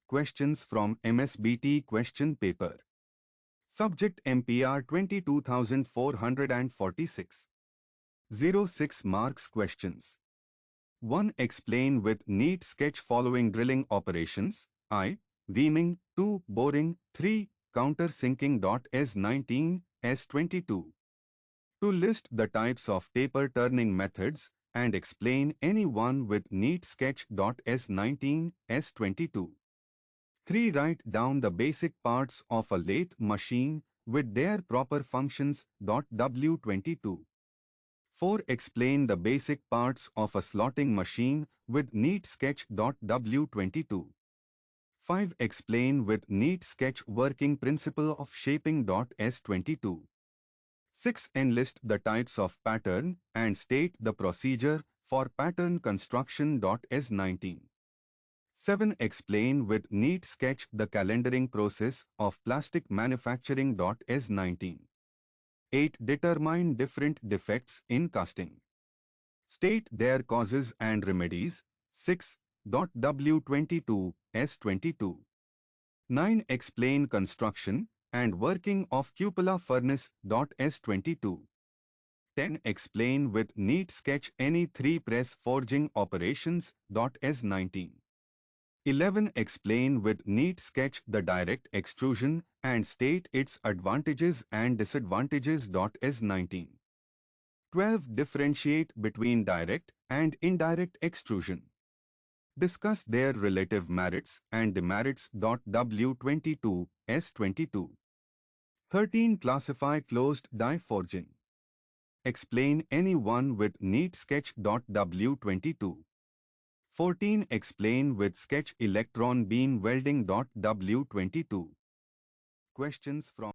Questions from MSBTE question paper. Subject MPR 22446. 06 marks questions. 1. Explain with neat sketch following drilling operations. I. Reaming. 2. Boring. 3. Countersinking. S19, S22. To list the types of taper turning methods and explain any one with neat sketch. S19, S22. 3. Write down the basic parts of a lathe machine with their proper functions. W22. 4. Explain the basic parts of a slotting machine with neat sketch. W22. 5. Explain with neat sketch working principle of shaping. S22. 6. Enlist the types of pattern and state the procedure for pattern construction. S19. 7. Explain with neat sketch the calendaring process of plastic manufacturing. S19. 8. Determine different defects in casting. State their causes and remedies. 6. W22, S22. 9. Explain construction and working of cupola furnace. S22. 10. Explain with neat sketch any 3 press forging operations. S19. 11. Explain with neat sketch the direct extrusion and state its advantages and disadvantages. S19. 12. Differentiate between direct and indirect extrusion. Discuss their relative merits and demerits. W22, S22. 13. Classify closed die forging. Explain any one with neat sketch. W22. 14. Explain with sketch electron beam welding. W22. Questions from